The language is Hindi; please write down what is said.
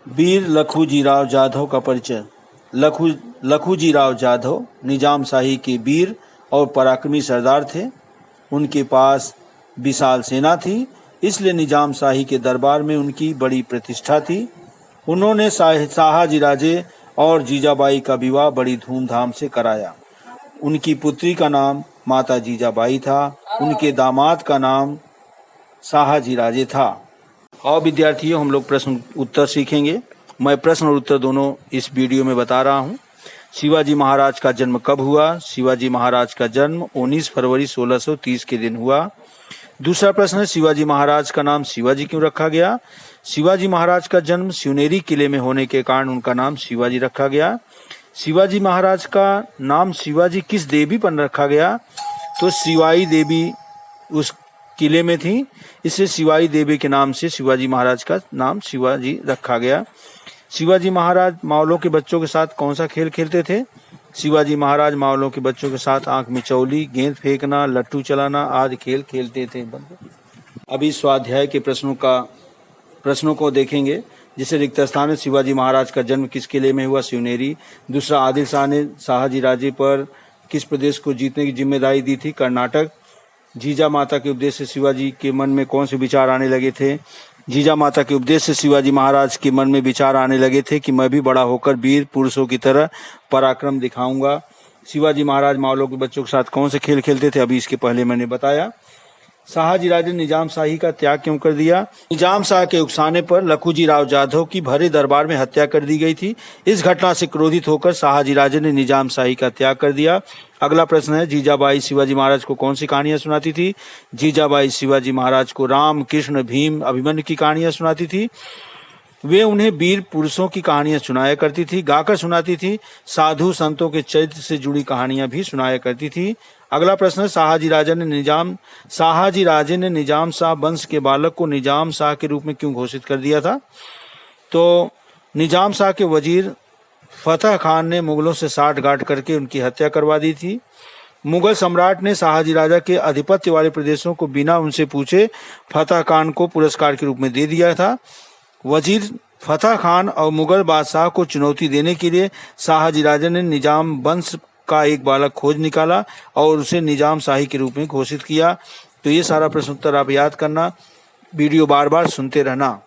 वीर लखूजीराव जाधव का परिचय। लखूजीराव जाधव निजाम शाही के वीर और पराक्रमी सरदार थे। उनके पास विशाल सेना थी, इसलिए निजाम शाही के दरबार में उनकी बड़ी प्रतिष्ठा थी। उन्होंने शाहजीराजे और जीजाबाई का विवाह बड़ी धूमधाम से कराया। उनकी पुत्री का नाम माता जीजाबाई था। उनके दामाद का नाम शाहजीराजे था। और विद्यार्थियों, हम लोग प्रश्न उत्तर सीखेंगे। मैं प्रश्न और उत्तर दोनों इस वीडियो में बता रहा हूँ। शिवाजी महाराज का जन्म कब हुआ? शिवाजी महाराज का जन्म 19 फरवरी 1630 के दिन हुआ। दूसरा प्रश्न है, शिवाजी महाराज का नाम शिवाजी क्यों रखा गया? शिवाजी महाराज का जन्म शिवनेरी किले में होने के कारण उनका नाम शिवाजी रखा गया। शिवाजी महाराज का नाम शिवाजी किस देवी पर रखा गया? तो शिवाई देवी उस किले में थी, इससे शिवाई देवी के नाम से शिवाजी महाराज का नाम शिवाजी रखा गया। शिवाजी महाराज मावलों के बच्चों के साथ कौन सा खेल खेलते थे? शिवाजी महाराज मावलों के बच्चों के साथ आंख मिचौली, गेंद फेंकना, लट्टू चलाना आदि खेल खेलते थे। अभी स्वाध्याय के प्रश्नों को देखेंगे। जिसे रिक्त स्थान है, शिवाजी महाराज का जन्म किस किले में हुआ? शिवनेरी। दूसरा, आदिल शाह ने शाहजीराजे पर किस प्रदेश को जीतने की जिम्मेदारी दी थी? कर्नाटक। जीजा माता के उपदेश से शिवाजी के मन में कौन से विचार आने लगे थे? जीजा माता के उपदेश से शिवाजी महाराज के मन में विचार आने लगे थे कि मैं भी बड़ा होकर वीर पुरुषों की तरह पराक्रम दिखाऊंगा। शिवाजी महाराज मावलों के बच्चों के साथ कौन से खेल खेलते थे? अभी इसके पहले मैंने बताया। शाहजीराजे ने निजाम शाही का त्याग क्यों कर दिया? निजाम शाह के उकसाने पर लखूजीराव जाधव की भरे दरबार में हत्या कर दी गई थी। इस घटना से क्रोधित होकर शाहजीराजे ने निजाम शाही का त्याग कर दिया। अगला प्रश्न है, जीजाबाई शिवाजी महाराज को कौन सी कहानियां सुनाती थी? जीजाबाई शिवाजी महाराज को राम, कृष्ण, भीम, अभिमन्यु की कहानियां सुनाती थी। वे उन्हें वीर पुरुषों की कहानियां सुनाया करती थी, गाकर सुनाती थी। साधु संतों के चरित्र से जुड़ी कहानियां भी सुनाया करती थी। अगला प्रश्न है, शाहजीराजे ने निजाम शाह वंश के बालक को निजाम शाह के रूप में क्यों घोषित कर दिया था? तो निजाम शाह के वजीर फतह खान ने मुगलों से साठगांठ करके उनकी हत्या करवा दी थी। मुगल सम्राट ने शाहजीराजा के आधिपत्य वाले प्रदेशों को बिना उनसे पूछे फतह खान को पुरस्कार के रूप में दे दिया था। वजीर फतह खान और मुगल बादशाह को चुनौती देने के लिए शाहजीराजा ने निजाम वंश का एक बालक खोज निकाला और उसे निजाम शाही के रूप में घोषित किया। तो ये सारा प्रश्न उत्तर आप याद करना, वीडियो बार बार सुनते रहना।